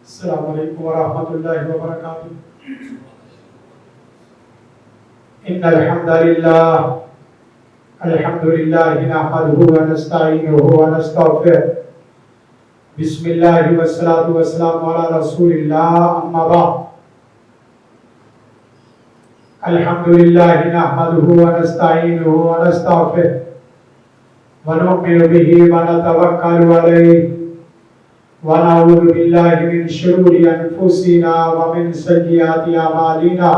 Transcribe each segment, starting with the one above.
السلام علیکم ورحمۃ اللہ وبرکاتہ۔ ان الحمد للہ نحمده ونستعینه ونستغفره بسم اللہ والصلاة والسلام علی رسول اللہ اما بعد۔ الحمد للہ نحمده ونستعینه ونستغفره ونؤمن به ونتوکل علیہ ونعوذ باللہ من شرور انفسنا ومن سیئات اعمالنا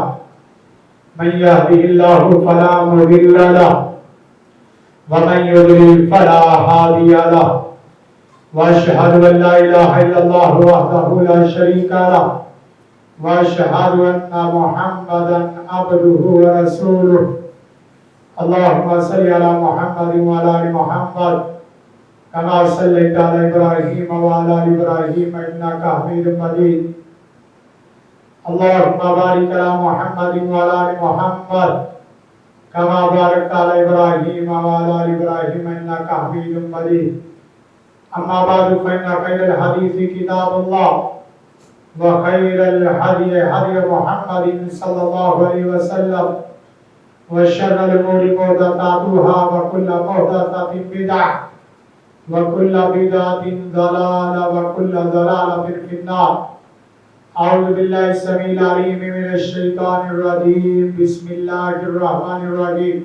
من يهده الله فلا مضل له ومن يضلل فلا هادي له واشهد ان لا اله الا الله وحده لا شريك له واشهد ان محمدا عبده ورسوله اللهم صل على محمد وعلى ال محمد كما صليت على ابراهيم وعلى ال ابراهيم انك حميد مجيد اللهم بارك على محمد وعلى ال محمد كما باركت على ابراهيم وعلى ال ابراهيم انك حميد مجيد اما بعد فان خير الحديث كتاب الله وخير الهدي هدي محمد صلى الله عليه وسلم وشر الامور محدثاتها وكل محدثة بدعة وكل بدعة ضلالة وكل ضلالة في النار۔ أعوذ بالله السميع العليم من الشيطان الرجيم بسم الله الرحمن الرحيم۔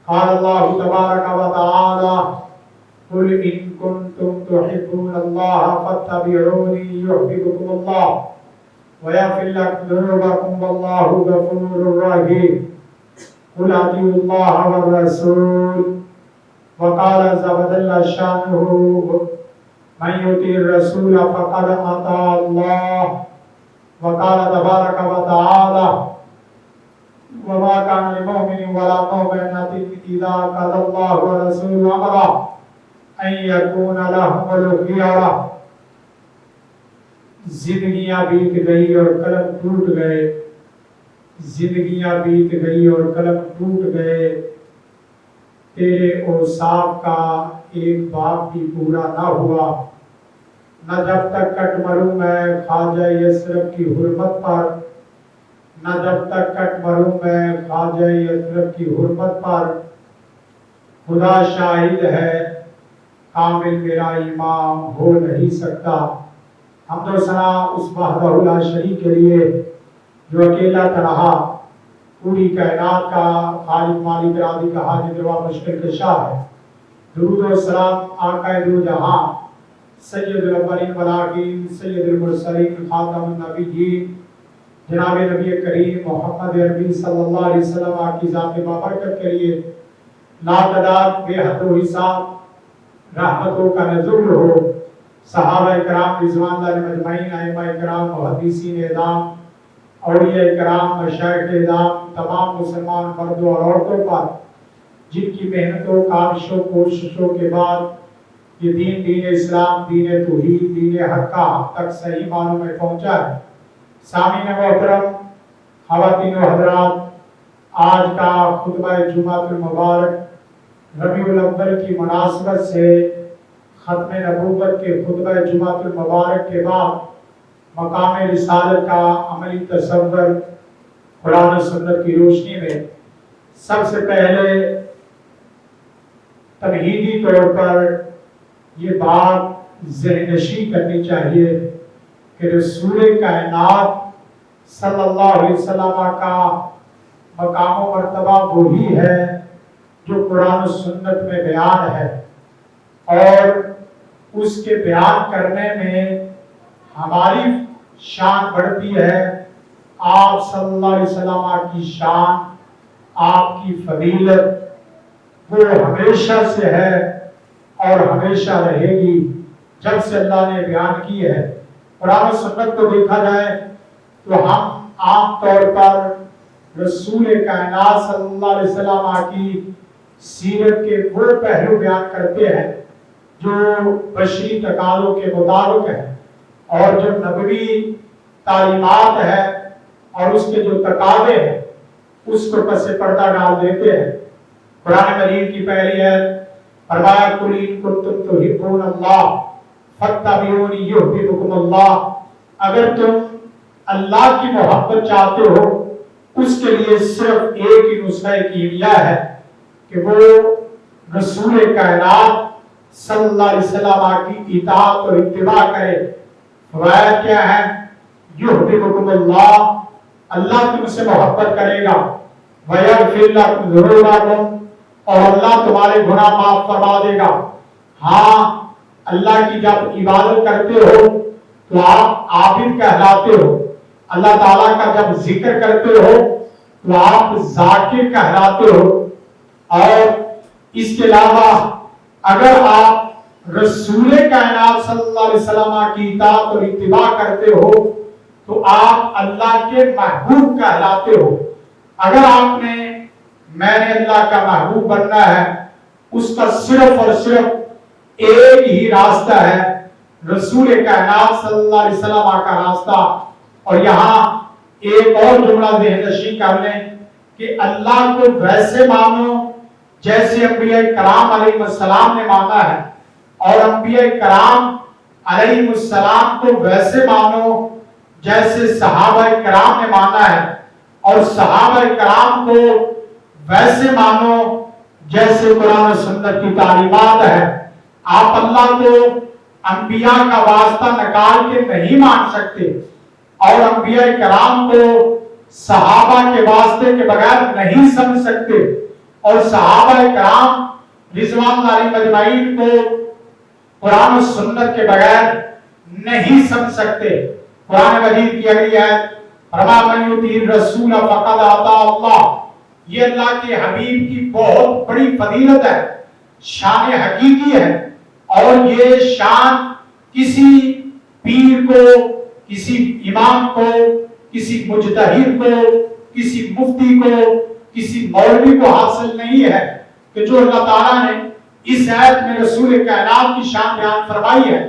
قال الله تبارك وتعالى قل إن كنتم تحبون الله فاتبعوني يحببكم الله ويغفر لكم ذنوبكم والله غفور رحيم۔ قل أطيعوا الله والرسول وقال عز وجل شانه من يطع الرسول فقد اطاع الله وقال تبارك وتعالى وما كان لمؤمن ولا مؤمنة إذا قضى الله ورسوله أمرا أن يكون لهم الخيرة۔ زندگیاں بیت گئی اور قلم ٹوٹ گئے، زندگیاں بیت گئی اور قلم ٹوٹ گئے، تیرے اوصاف کا ایک باب بھی پورا نہ ہوا، نہ جب تک کٹ مروں میں خواجہ یثرب کی حرمت پر، نہ جب تک کٹ مروں میں خواجہ یثرب کی حرمت پر۔ خدا شاہد ہے کامل میرا ایمان ہو نہیں سکتا۔ حمد و ثنا اس وحدہ لا شریک کے لیے جو اکیلا تنہا پوری کائنات کا خالق مالک راضی کا حاجت روا مشکل کشا ہے۔ درود و سلام آقا دو جہاں سید الاولین والآخرین سید المرسلین خاتم النبیین جناب نبی کریم محمد عربی صلی اللہ علیہ وسلم کی ذات بابرکت کے لیے لاتعداد بے حد و حساب رحمتوں کا نزول ہو۔ صحابہ کرام رضوان اللہ علیہم اجمعین، ائمہ کرام، محدثین اعظام، اولیاء کرام، مشائخ اعظام، تمام مسلمان مردوں اور عورتوں پر جن کی محنتوں، کاوشوں، کوششوں کے بعد یہ دین اسلام، دین توحید، دین حق کا حق تک صحیح معنوں میں پہنچا ہے۔ سامعین محترم، خواتین و حضرات، آج کا خطبہ جمعہ المبارک ربیع الاول کی مناسبت سے ختم نبوت کے خطبہ جمعہ المبارک کے بعد مقام رسالت کا عملی تصور قرآن و سنت کی روشنی میں سب سے پہلے تمہیدی طور پر یہ بات ذہن نشین کرنی چاہیے کہ رسول کائنات صلی اللہ علیہ وسلم کا مقام و مرتبہ وہی ہے جو قرآن و سنت میں بیان ہے، اور اس کے بیان کرنے میں ہماری شان بڑھتی ہے۔ آپ صلی اللہ علیہ وسلم کی شان، آپ کی فضیلت وہ ہمیشہ سے ہے اور ہمیشہ رہے گی جب سے اللہ نے بیان کی ہے۔ قرآن و سنت کو دیکھا جائے تو ہم عام طور پر رسول کائنات صلی اللہ علیہ وسلم کی سیرت کے وہ پہلو بیان کرتے ہیں جو بشری تقاضوں کے مطابق ہے، اور جو نبوی تعلیمات ہے اور اس کے جو تقاضے ہیں اس کو پس پردہ ڈال دیتے ہیں۔ قرآن مجید کی پہلی آیت فرمایا قل ان کنتم تحبون اللہ فَاتَّبِعُونِي يُحْبِبْكُمُ اللَّهُ، اگر تم اللہ کی محبت چاہتے ہو اس کے لیے صرف ایک ہی نسخہ کیمیا ہے کہ وہ رسول کائنات صلی اللہ علیہ وسلم کی اطاعت اور اتباع کرے۔ روایت کیا ہے؟ یحببکم اللہ، اللہ تم سے محبت کرے گا، ویغفر لکم ذنوبکم، اور اللہ تمہارے گناہ معاف فرما دے گا۔ ہاں، اللہ کی جب عبادت کرتے ہو تو آپ عابد کہلاتے ہو، اللہ تعالیٰ کا جب ذکر کرتے ہو تو آپ ذاکر کہلاتے ہو، اور اس کے علاوہ اگر آپ رسول کائنات صلی اللہ علیہ وسلم کی اطاعت اور اتباع کرتے ہو تو آپ اللہ کے محبوب کہلاتے ہو۔ اگر آپ نے میں نے اللہ کا محبوب بننا ہے، اس کا صرف اور صرف ایک ہی راستہ ہے، رسول کائنات صلی اللہ علیہ وسلم کا راستہ۔ اور یہاں ایک اور جملہ ذہن نشین کر لیں کہ اللہ کو ویسے مانو جیسے انبیاء کرام علیہ السلام نے مانا ہے، اور انبیاء کرام علیہ السلام کو ویسے مانو جیسے صحابہ کرام نے مانا ہے، اور صحابہ کرام کو ویسے مانو جیسے قرآن و سنت کی تعلیمات ہے۔ آپ اللہ کو انبیاء کا واسطہ نکال کے نہیں مان سکتے، اور انبیاء کرام کو صحابہ کے واسطے کے بغیر نہیں سمجھ سکتے، اور صحابہ کرام رضوان اللہ علیہم اجمعین کو قرآن و سنت کے بغیر نہیں سمجھ سکتے۔ قرآن مجید کی اگلی آیت فرمایا من یطیع الرسول فقد اطاع اللہ، یہ اللہ کے حبیب کی بہت بڑی فضیلت ہے، شان حقیقی ہے، اور یہ شان کسی پیر کو، کسی امام کو، کسی مجتہد کو، کسی مفتی کو، کسی مولوی کو حاصل نہیں ہے کہ جو اللہ تعالیٰ نے اس آیت میں رسول کائنات کی شان بیان فرمائی ہے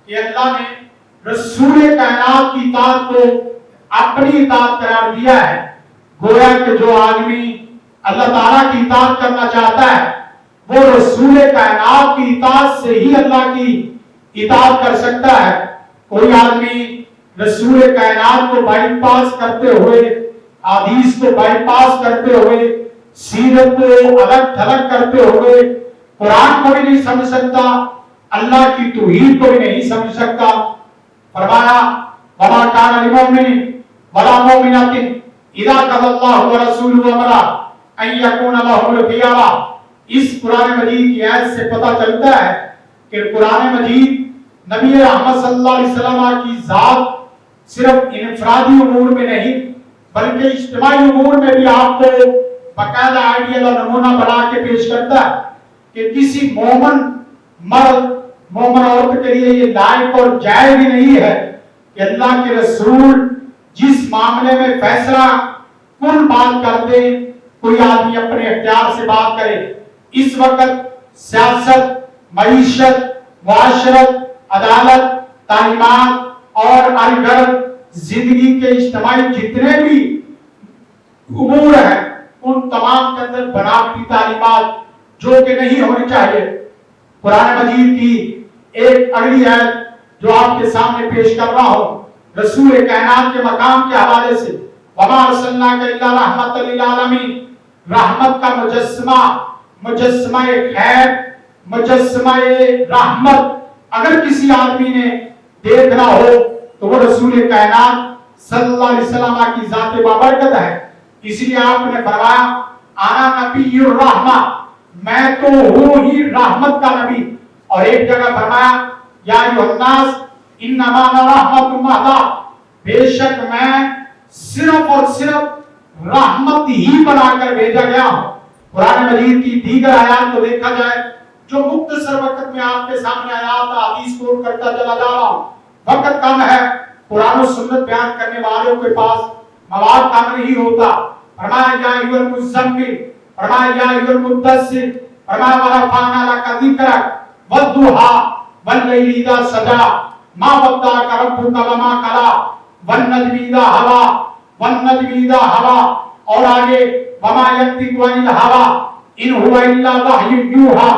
کہ اللہ نے رسول کائنات کی اطاعت کو اپنی اطاعت قرار دیا ہے۔ گویا کہ جو آدمی اللہ تعالیٰ کی اطاعت کرنا چاہتا ہے وہ رسول کائنات کی اطاعت سے ہی اللہ کی اطاعت کر سکتا ہے۔ کوئی آدمی رسول کائنات کو بائی پاس کرتے ہوئے، حدیث کو بائی پاس کرتے ہوئے، سیرت کو الگ تھلگ کرتے ہوئے قرآن کو بھی نہیں سمجھ سکتا، اللہ کی توحید کو بھی نہیں سمجھ سکتا۔ فرمایا وما کان للمؤمن ولا مؤمنۃ اذا قضى الله ورسوله امرا ان يكون لهم الخيارة۔ اس قرآن مجید کی آیت سے پتہ چلتا ہے کہ قرآن مجید نبی رحمت صلی اللہ علیہ وسلم کی ذات صرف انفرادی امور میں نہیں بلکہ اجتماعی امور میں بھی آپ کو باقاعدہ آئیڈیل اور نمونہ بنا کے پیش کرتا ہے کہ کسی مومن مرد مومن عورت کے لیے یہ لائق اور جائز بھی نہیں ہے کہ اللہ کے رسول جس معاملے میں فیصلہ کن بات کر دے کوئی آدمی اپنے اختیار سے بات کرے۔ اس وقت سیاست، معیشت، معاشرت، عدالت، تعلیمات اور الگ زندگی کے اجتماعی جتنے بھی امور ہیں ان تمام کے اندر بناوٹی تعلیمات جو کہ نہیں ہونی چاہیے۔ قرآن مجید کی ایک اگلی آیت جو آپ کے سامنے پیش کر رہا ہوں رسول کائنات کے مقام کے حوالے سے وما ارسلناک الا رحمۃ للعالمین، رحمت کا مجسمہ خیر، مجسمہ رحمت اگر کسی آدمی نے دیکھنا ہو تو وہ رسول کائنات صلی اللہ علیہ وسلم کی ذات بابرکت ہے۔ اس لیے آپ نے فرمایا انا نبی الرحمہ، میں تو ہوں ہی رحمت کا نبی، اور ایک جگہ فرمایا یا ایھا الناس انما انا رحمۃ مہدا، بے شک میں صرف اور صرف رحمت ہی بنا کر بھیجا گیا ہوں۔ قرآن مجید کی دیگر آیات کو دیکھا جائے جو مختصر وقت میں آپ کے سامنے آیات حدیث کوٹ کرتا چلا جا رہا ہوں، وقت کم ہے، قرآن و سنت بیان کرنے والوں کے پاس مواد کم نہیں ہوتا۔ فرمایا یا ایھا المزمل، فرمایا یا ایھا المدثر، فرمایا ورفعنا لک ذکرک والضحیٰ واللیل اذا سجی ما ودعک ربک وما قلی والنجم اذا ھوی والنجم اذا ھوی، اور آگے وما ینطق عن الھوی ان ھو الا وحی یوحی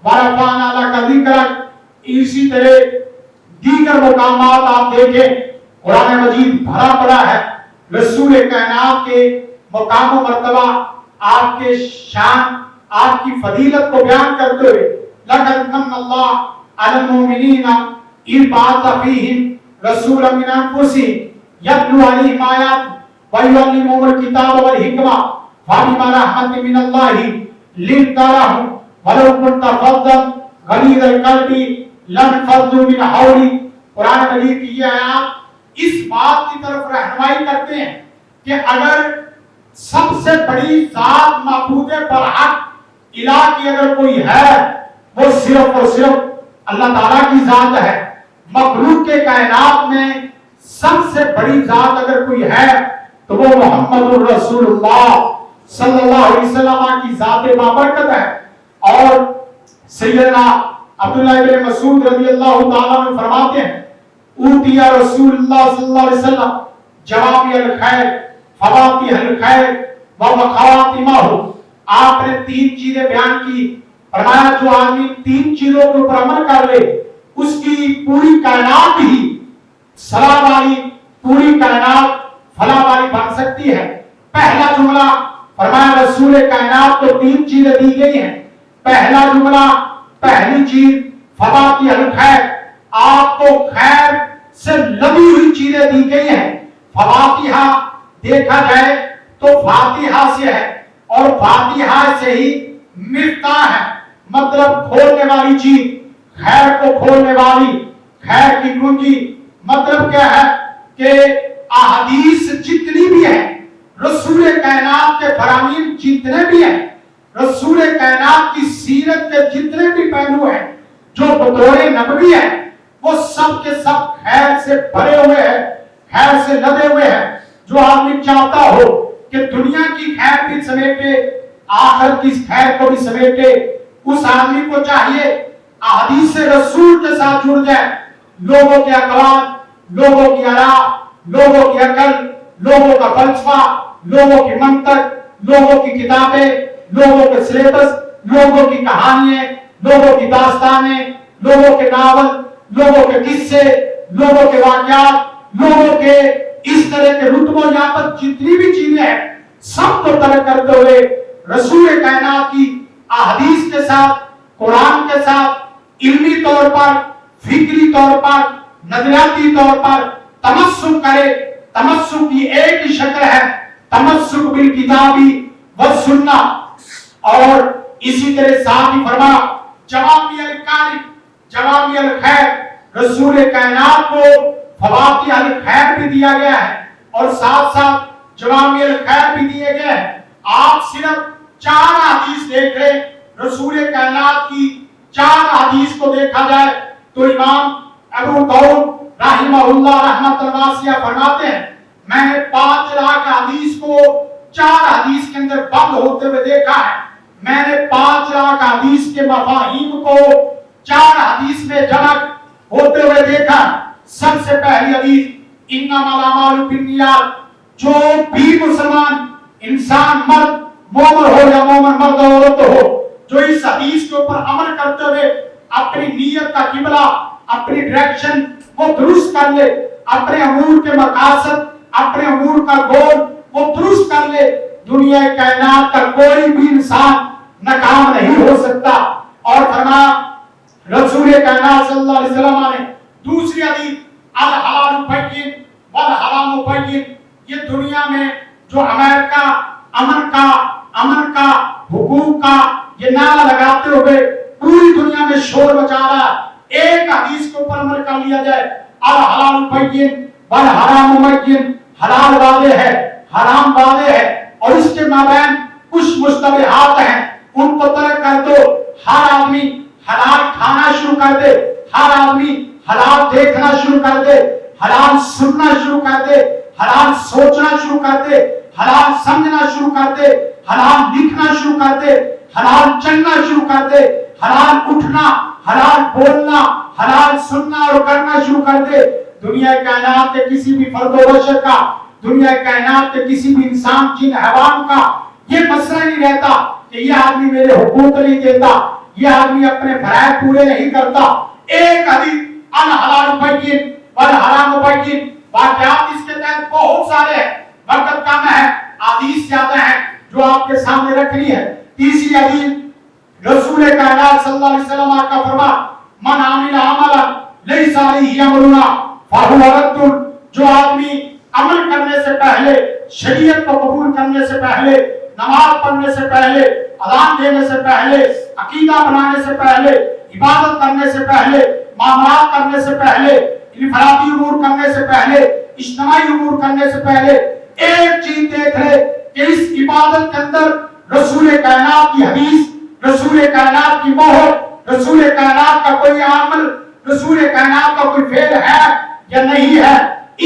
ورفعنا لک ذکرک۔ اسی طرح دیگر مقامات آپ دیکھیں قرآن مجید بھرا پڑا ہے رسول کائنات کے مقام و مرتبہ، آپ کے شان، آپ کی فضیلت کو بیان کرتے ہوئے لَقَدْ مَنَّ اللَّهُ عَلَى الْمُؤْمِنِينَ إِذْ بَعَثَ فِيهِمْ رَسُولًا مِنْ أَنْفُسِهِمْ يَتْلُو عَلَيْهِمْ آيَاتِهِ وَيُعَلِّمُهُمُ الْكِتَابَ وَالْحِكْمَةَ فَبِمَا رَحْمَةٍ مِنَ اللَّهِ لِنْتَ لَهُمْ وَلَوْ كُنْتَ فَظًّا غَلِيظَ الْقَلْبِ لَانفَضُّوا مِنْ حَوْلِكَ۔ قرآن مجید کی یہ آیات اس بات کی طرف رہنمائی کرتے ہیں کہ اگر سب سے بڑی ذات معبود برحق الہ کی اگر کوئی ہے وہ صرف اور صرف اللہ تعالیٰ کی ذات ہے۔ مخلوق کے کائنات میں سب سے بڑی ذات اگر کوئی ہے تو وہ محمد الرسول اللہ صلی اللہ علیہ وسلم کی ذات بابرکت ہے۔ اور سیدنا عبداللہ بن مسعود رضی اللہ تعالیٰ عنہ فرماتے ہیں اوتیا رسول اللہ صلی اللہ علیہ وسلم جوامع الخیر فواتح الخیر وخواتمہ۔ آپ نے 3 چیزیں بیان کی، فرمایا جو آدمی 3 چیزوں کے اوپر عمل کر لے اس کی پوری کائنات ہی صلاح والی، پوری کائنات فلاح والی بن سکتی ہے۔ پہلا جملہ فرمایا رسول کائنات کو 3 چیزیں دی گئی ہیں۔ پہلا جملہ، پہلی چیز فواتح الخیر، آپ کو خیر سے لدی ہوئی چیزیں دی گئی ہیں۔ فواتحہ دیکھا جائے تو فاتحہ سے ہے اور فاتحہ سے ہی مفتاح ہے، مطلب کھولنے والی چیز، خیر کو کھولنے والی، خیر کی کنجی۔ مطلب کیا ہے کہ احادیث جتنی بھی ہیں، رسول کائنات کے فرامین جتنے بھی ہیں، رسول کائنات کی سیرت کے جتنے بھی پہلو ہیں جو بطور نبوی ہیں، وہ سب کے سب خیر سے بھرے ہوئے ہیں، خیر سے لدے ہوئے ہیں۔ جو آدمی چاہتا ہو کہ دنیا کی خیر بھی سمیٹے، آخرت کی خیر کو بھی سمیٹے، اس آدمی کو چاہیے احادیث رسول کے ساتھ جڑ جائے۔ لوگوں کے اقوال، لوگوں کی آراء، لوگوں کی عقل، لوگوں کا فلسفہ، لوگوں کی منطق، لوگوں کی کتابیں، لوگوں کے سلیبس، لوگوں کی کہانیاں، لوگوں کی داستانیں، لوگوں کے ناول، لوگوں کے قصے، لوگوں کے واقعات، لوگوں کے اس طرح کے رتبوں، یہاں پر جتنی بھی چیزیں ہیں سب کو ترک کرتے ہوئے رسول کائنات کی احادیث کے ساتھ، قرآن کے ساتھ علمی طور پر، فکری طور پر، نظریاتی طور پر تمسک کرے۔ تمسک کی ایک ہی شکل ہے، تمسک بالکتابی والسنہ۔ اور اسی طرح ساتھ ہی فرما جوامع الکلم، جوامع الخیر، رسول کائنات کو فواتح الخیر بھی دیا گیا ہے اور ساتھ ساتھ جوامع الخیر بھی دیے گئے ہیں۔ آپ صرف 4 حدیث دیکھ رہے، رسول کائنات کی 4 حدیث کو دیکھا جائے تو امام ابو داؤد رحمہ اللہ رحمۃ واسعہ فرماتے ہیں میں نے 5 لاکھ حدیث کو 4 حدیث کے اندر بند ہوتے ہوئے دیکھا ہے۔ میں نے 5 لاکھ حدیث کے مفاہیم کو 4 حدیث میں جمع ہوتے ہوئے دیکھا۔ سب سے پہلی حدیث انما الاعمال بالنیات، جو بھی مسلمان انسان مرد مومن ہو یا مومن مرد عورت ہو، جو اس حدیث کے اوپر عمل کرتے ہوئے اپنی نیت کا قبلہ، اپنی ڈائریکشن وہ درست کر لے، اپنے امور کے مقاصد، اپنے امور کا گول وہ درست کر لے، دنیا کائنات کا کوئی بھی انسان ناکام نہیں ہو سکتا۔ اور فرمایا رسول کائنات صلی اللہ علیہ وسلم نے دوسری حدیث الحلال بین والحرام بین، یہ دنیا میں جو امریکہ امن کا حقوق کا یہ نعرہ لگاتے ہوئے پوری دنیا میں شور مچا رہا ہے، ایک حدیث کے اوپر عمل کر لیا جائے الحلال بین والحرام بین، حلال واضح ہے، حرام واضح ہے، اور اس کے مابین کچھ مشتبہات ہیں، ان کو ترک کر دو۔ ہر آدمی حلال کھانا شروع کر دے، ہر آدمی حلال دیکھنا شروع کر دے، حلال سننا شروع کر دے، حلال سوچنا شروع کر دے، حلال سمجھنا شروع کر دے، حلال لکھنا شروع کر دے، حلال چلنا شروع کر دے، حلال اٹھنا، حلال بولنا، حلال سننا اور کرنا شروع کر دے۔ دنیا کائنات کے کسی بھی فرد و بشر کا، دنیا کائنات کے کسی بھی انسان جن حیوان کا یہ مسئلہ نہیں رہتا کہ یہ آدمی میرے حقوق نہیں دیتا، یہ آدمی اپنے فرائض پورے نہیں کرتا۔ ایک حدیث الحلال واقعات اس کے تحت بہت سارے ہیں، وقت کم ہے، حدیث زیادہ ہیں جو آپ کے سامنے رکھنی ہے۔ تیسری حدیث رسول کائنات صلی اللہ علیہ وسلم کا فرمان، من عمل عملا لیس علیہ امرنا فہو رد، جو آدمی عمل کرنے سے پہلے، شریعت کو قبول کرنے سے پہلے، نماز پڑھنے سے پہلے، اذان دینے سے پہلے، عقیدہ بنانے سے پہلے، عبادت کرنے سے پہلے، معاملات کرنے سے پہلے، انفرادی امور کرنے سے پہلے، اجتماعی امور کرنے سے پہلے ایک چیز دیکھ لے کہ اس عبادت کے اندر رسول کائنات کی حدیث، رسول کائنات کی مہر، رسول کائنات کا کوئی عمل، رسول کائنات کا کوئی فعل ہے یا نہیں ہے۔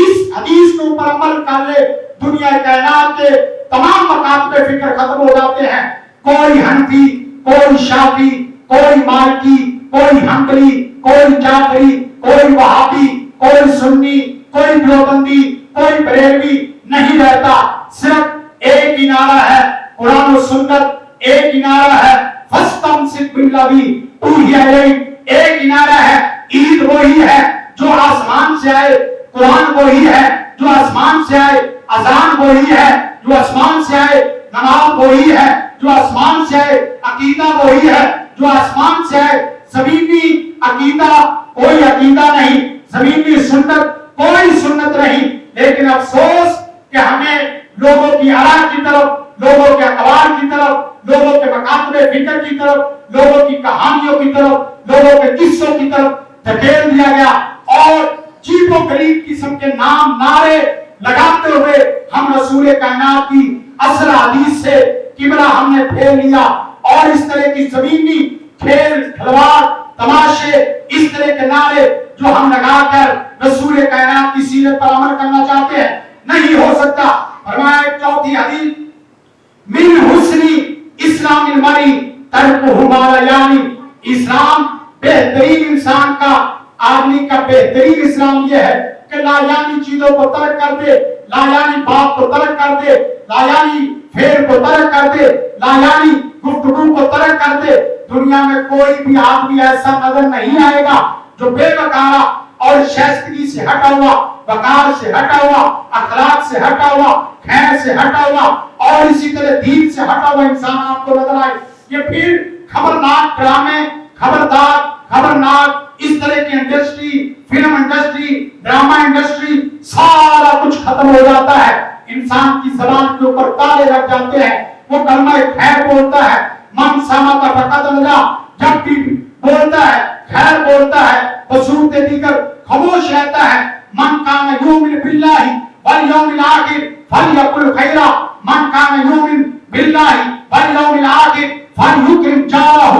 اس حدیث کے اوپر عمل کر لے، دنیا کائنات کے تمام مکاتب فکر ختم ہو جاتے ہیں۔ کوئی حنفی، کوئی شافعی، کوئی مالکی، کوئی حنبلی، کوئی جعفری، کوئی وہابی، کوئی سنی، کوئی دیوبندی، کوئی بریلوی نہیں رہتا۔ صرف ایک ہی نعرہ ہے، قرآن و سنت ایک ہی نعرہ ہے، فاستمسک بالذی اوحی الیک ایک ہی نعرہ ہے۔ عید وہی ہے جو آسمان سے آئے، قرآن وہی ہے جو آسمان سے آئے، اذان وہی ہے جو آسمان سے آئے، نماز وہی ہے جو آسمان سے آئے، عقیدہ وہی ہے جو آسمان سے آئے۔ زمینی عقیدہ کوئی عقیدہ نہیں، زمینی سنت کوئی سنت نہیں۔ لیکن افسوس کہ ہمیں لوگوں کی آراء کی طرف، لوگوں کے اقوال کی طرف، لوگوں کے مکاتب فکر کی طرف، لوگوں کی کہانیوں کی طرف، لوگوں کے قصوں کی طرف دھکیل دیا گیا، اور چیپ و غریب قسم کے نام نعرے لگاتے ہوئے ہم رسول کائنات کی اصل حدیث سے قبلہ ہم نے پھیر لیا، اور اس طرح کی زمینی کھیل کھلواڑ تماشے، اس طرح کے نعرے جو ہم لگا کر رسول کائنات کی سیرت پر عمل کرنا چاہتے ہیں، نہیں ہو سکتا۔ فرمایا چوتھی حدیث، من حسنی اسلام المرء ترکہ ما لا یعنی، اسلام بہترین انسان کا، آدمی کا بہترین اسلام یہ ہے کہ لا یعنی چیزوں کو ترک کر دے، لا یعنی بات کو ترک کر دے، لا یعنی فعل کو ترک کر دے، لا یعنی گفتگو کو ترک کر دے۔ دنیا میں کوئی بھی آدمی ایسا نظر نہیں آئے گا جو بے وقارہ اور شائستگی سے ہٹا ہوا، وقار سے ہٹا ہوا، اخلاق سے ہٹا ہوا، خیر سے ہٹا ہوا اور اسی طرح دین سے ہٹا ہوا انسان آپ کو نظر آئے۔ یہ پھر خبرناک ڈرامے، خبرناک اس طرح کی industry, film industry, drama industry, سارا کچھ ختم ہو جاتا ہے۔ انسان کی زبان کے اوپر تالے لگ جاتے ہیں، وہ کلمہ خیر بولتا ہے، من سمع فقد نجا، جب بھی بولتا ہے خیر بولتا ہے، بصورت دیگر خاموش رہتا ہے۔ من کان یؤمن باللہ والیوم الآخر فلیقل خیرا، من کان یؤمن باللہ والیوم الآخر فلیکرم جارہ،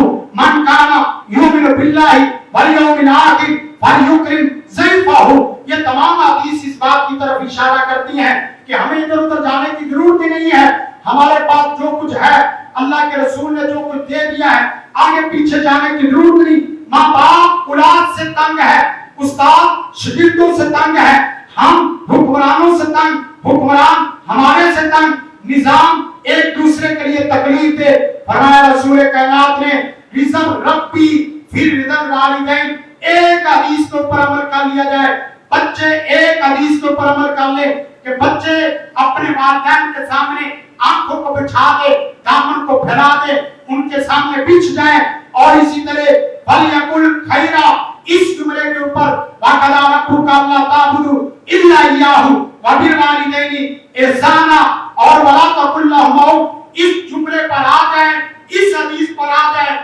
من کان یؤمن باللہ والیوم الآخر فلیکرم ضیفہ۔ یہ تمام حدیث اس بات کی طرف اشارہ کرتی ہیں کہ ہمیں ادھر ادھر جانے کی ضرورت ہی نہیں ہے۔ ہمارے پاس جو کچھ ہے، اللہ کے رسول نے جو کچھ دے دیا ہے، آگے پیچھے جانے کی ضرورت نہیں۔ ماں باپ اولاد سے تنگ ہے، استاد شاگردوں سے تنگ ہے، ہم حکمرانوں سے تنگ، حکمران ہمارے سے تنگ، نظام ایک دوسرے کے لیے تکلیف دے۔ فرمایا رسول کائنات نے رضا ربی پھر رضا والدین، ایک حدیث کے اوپر عمل کر لیا جائے، بچے ایک حدیث کے اوپر عمل کر لیں کہ بچے اپنے والدین کے سامنے آنکھوں کو بچھا دے، دامن کو پھیلا دے، ان کے سامنے بچھ جائیں، اور اسی طرح فَلْيَقُلْ خَيْرًا، اس جملے کے اوپر وَقَضَىٰ رَبُّكَ أَلَّا تَعْبُدُوا إِلَّا إِيَّاهُ وَبِالْوَالِدَيْنِ إِحْسَانًا، اور وَلَا تَقُل لَّهُمَا أُفٍّ، اس جملے پر آ جائیں، اس حدیث پر آ جائیں۔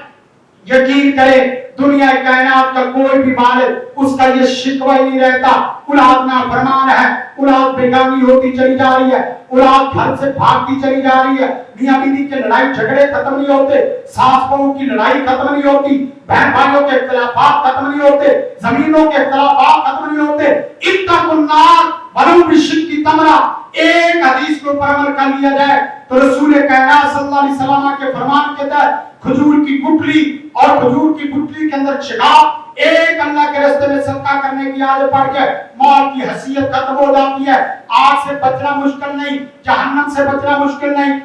یقین کریں دنیا کائنات کا کوئی بھی والد اس کا یہ شکوہ ہی نہیں رہتا، اولاد نافرمان ہے، اولاد بیگانی ہوتی چلی جا رہی ہے، اولاد گھر سے بھاگتی چلی جا رہی ہے، میاں بیوی کے لڑائی جھگڑے ختم نہیں ہوتے، ساس بہو کی لڑائی ختم نہیں ہوتی، بہن بھائیوں کے اختلافات ختم نہیں ہوتے، زمینوں کے اختلافات ختم نہیں ہوتے۔ اتقوا النار ولو بشق تمرہ، ایک حدیث کے اوپر عمل کر لیا جائے تو رسول کائنات صلی اللہ علیہ وسلم کے فرمان کے تحت کھجور کی گٹلی اور کھجور کی گٹلی کے اندر شراب ایک اللہ کے راستے میں صدقہ کرنے کی عادت پڑ کے موت کی حیثیت ختم ہو جاتی ہے۔ آگ سے بچنا مشکل نہیں، جہنم سے بچنا مشکل نہیں،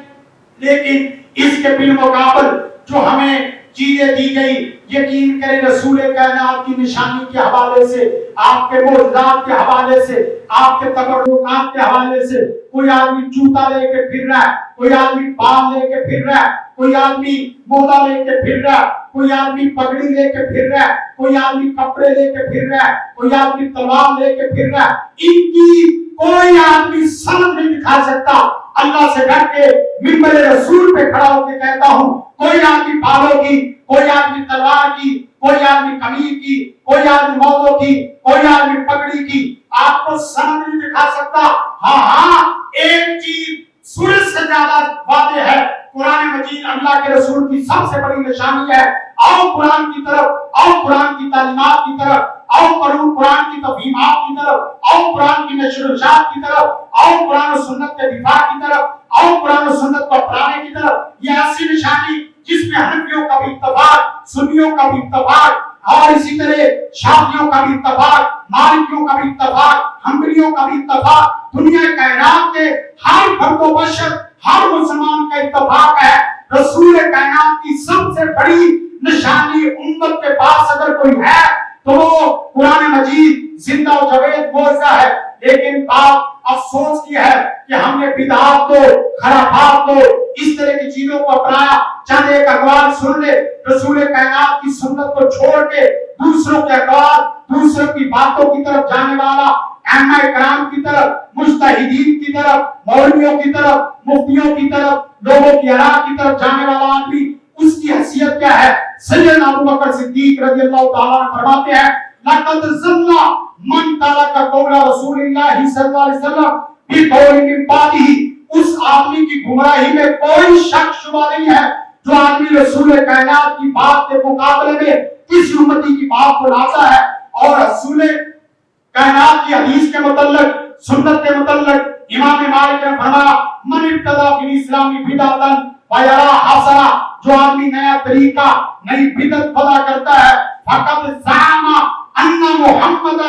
لیکن اس کے بالمقابل جو ہمیں چیزیں دی گئی. یقین کریں رسول کائنات کی نشانی کے حوالے سے، آپ کے معجزات کے حوالے سے، آپ کے تبرکات کے حوالے سے کوئی آدمی جوتا لے کے پھر رہا ہے، کوئی آدمی بال لے کے پھر رہا ہے، کوئی آدمی موزہ لے کے پھر رہا ہے، کوئی آدمی پگڑی لے کے پھر رہا ہے، کوئی آدمی کپڑے لے کے پھر رہا ہے، کوئی آدمی تلوار لے کے پھر رہا ہے. ان کی کوئی آدمی سند نہیں دکھا سکتا. اللہ سے ڈر کے منبر رسول پہ کھڑا ہو کے کہتا ہوں، کوئی آدمی بالوں کی، کوئی آدمی تلوار کی، کوئی آدمی قمیص کی، کوئی آدمی موزوں کی، کوئی آدمی پگڑی کی آپ کو سند نہیں دکھا سکتا. ہاں ایک چیز سورج سے زیادہ واضح ہے، قرآن مجید اللہ کے رسول کی سب سے بڑی نشانی ہے. آؤ قرآن کی طرف، آؤ قرآن کی تعلیمات کی طرف، آؤ قرآن کی تفہیمات کی طرف، آؤ قرآن کی نشر و اشاعت کی طرف، آؤ قرآن و سنت کے دفاع کی طرف، آؤ قرآن و سنت کو اپنانے کی طرف. یہ ایسی نشانی جس میں حنفیوں کا بھی اتفاق، سنیوں کا بھی اتفاق، اور اسی طرح شافعیوں کا بھی اتفاق، مالکیوں کا بھی اتفاق، حنبلیوں کا بھی اتفاق، دنیا کائنات کے ہر فرد و بشر، ہر مسلمان کا اتفاق ہے. رسول کائنات کی سب سے بڑی نشانی امت کے پاس اگر کوئی ہے تو وہ قرآن مجید زندہ و جاوید معجزہ ہے. لیکن بات افسوس کی ہے کہ ہم نے بدعات کو، خرافات کو، اس طرح کی چیزوں کو اپنایا. چند ایک اقوال سن لے، رسول کائنات کی سنت کو چھوڑ کے دوسروں کے اقوال، دوسروں کی باتوں کی طرف جانے والا، ائمہ کرام کی طرف، مجتہدین کی طرف، مولویوں کی طرف، مفتیوں کی طرف، لوگوں کی آراء کی طرف جانے والا آدمی، اس کی حیثیت کیا ہے؟ سیدنا ابو بکر صدیق رضی اللہ تعالیٰ عنہ فرماتے ہیں لقد ضل من ترک قول رسول اللہ صلی اللہ علیہ وسلم بقول من بعدہ. اس آدمی کی گمراہی میں کوئی شک شبہ نہیں ہے جو آدمی رسول کائنات کی بات کے مقابلے میں کسی امتی کی بات کو لاتا ہے اور رسول کائنات کی حدیث کے متعلق، سنت کے متعلق امام مالک نے فرمایا من ابتدا فی الاسلام بدعتا ویرا حسنا. جو آدمی نیا طریقہ، نئی بدعت پیدا کرتا ہے، فقط زعم ان محمد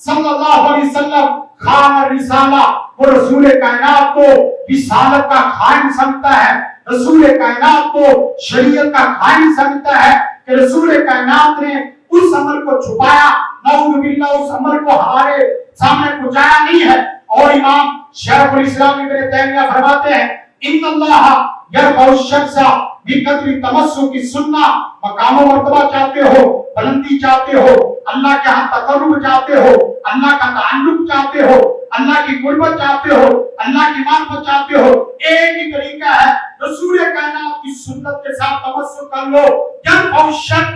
صلی اللہ علیہ وسلم خان الرسالہ، وہ رسول کائنات کو رسالت کا خائن سمجھتا ہے، رسول کائنات کو شریعت کا خائن سمجھتا ہے کہ رسول کائنات نے اس عمل کو چھپایا، نعوذ باللہ اس عمل کو ہمارے سامنے پہنچایا نہیں ہے. اور امام شیخ الاسلام ابن تیمیہ فرماتے ہیں ان اللہ یرفع الشخص بقدر تمسک کی سنہ. مقام و مرتبہ چاہتے ہو، بلندی چاہتے ہو، اللہ کے ہاں تقرب چاہتے ہو، اللہ کا تعلق چاہتے ہو، اللہ کی قربت چاہتے ہو، اللہ کی معرفت چاہتے ہو، ایک ہی طریقہ ہے رسول کائنات کی سنت کے ساتھ تمسک کر لو. یرفع الشخص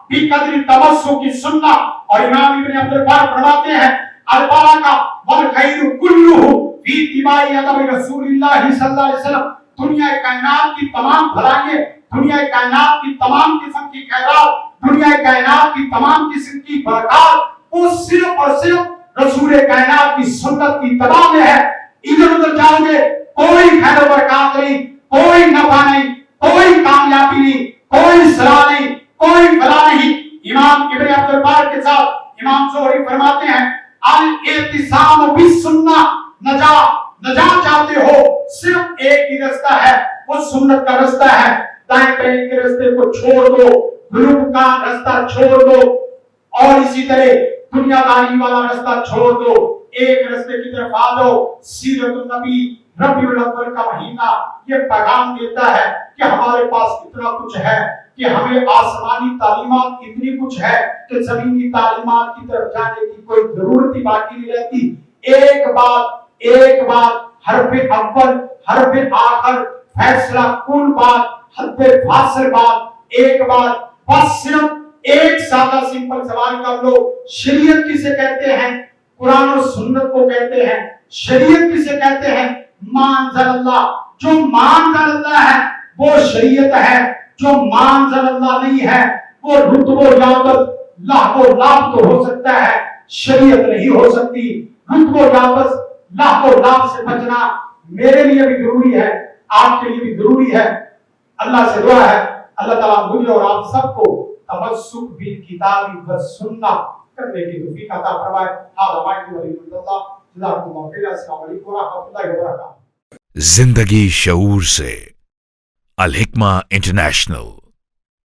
بقدر تمسک کی سنہ. اور امام ابن عبد البر فرماتے ہیں البرکہ والخیر کلہ فی اتباع ادب رسول اللہ صلی اللہ علیہ وسلم. دنیا کائنات کی تمام بھلائیاں، دنیا کائنات کی تمام قسم کی خیرات، دنیا کائنات کی تمام قسم کی برکات وہ صرف اور صرف رسول کائنات کی سنت کی اتباع میں ہے. ادھر ادھر جاؤ گے کوئی خیر و برکات نہیں، کوئی نفع نہیں، کوئی کامیابی نہیں، کوئی صلاح نہیں، کوئی بلا نہیں. امام ابن عبد البر کے ساتھ امام زہری فرماتے ہیں الاعتصام بالسنہ. نجات چاہتے ہو صرف ایک ہی رستہ ہے، وہ سنت کا رستہ ہے. دائیں بائیں کے رستے کو چھوڑ دو، غلوب کا رستہ چھوڑ دو، اور اسی طرح دنیا داری والا رستہ چھوڑ دو، ایک رستے کی طرف آ جاؤ. سیرت النبی ربیع الاول کا مہینہ یہ پیغام دیتا ہے کہ ہمارے پاس اتنا کچھ ہے کہ ہمیں آسمانی تعلیمات اتنی کچھ ہے کہ زمینی تعلیمات کی طرف جانے کی کوئی ضرورت ہی باقی نہیں رہتی. ایک بات حرف اول، حرف آخر، فیصلہ کن بات، حد فاصل بات، ایک بات بس صرف ایک سادہ سمپل سوال کر لو. شریعت کسے کہتے ہیں؟ قرآن و سنت کو کہتے ہیں. شریعت کسے کہتے ہیں؟ ما انزل اللہ. جو ما انزل اللہ ہے وہ شریعت ہے، جو ما انزل اللہ نہیں ہے وہ رتب و یابت، لہو و لعب تو ہو سکتا ہے، شریعت نہیں ہو سکتی. رتب و یابت، لہو و لعب سے بچنا میرے لیے بھی ضروری ہے، آپ کے لیے بھی ضروری ہے. اللہ سے دعا ہے اللہ تعالیٰ مجھے اور آپ سب کو تمسک بالکتاب و سنہ کرنے کی توفیق عطا فرمائے. السلام علیکم ورحمۃ اللہ وبرکاتہ. زندگی شعور سے، الحکمہ انٹرنیشنل.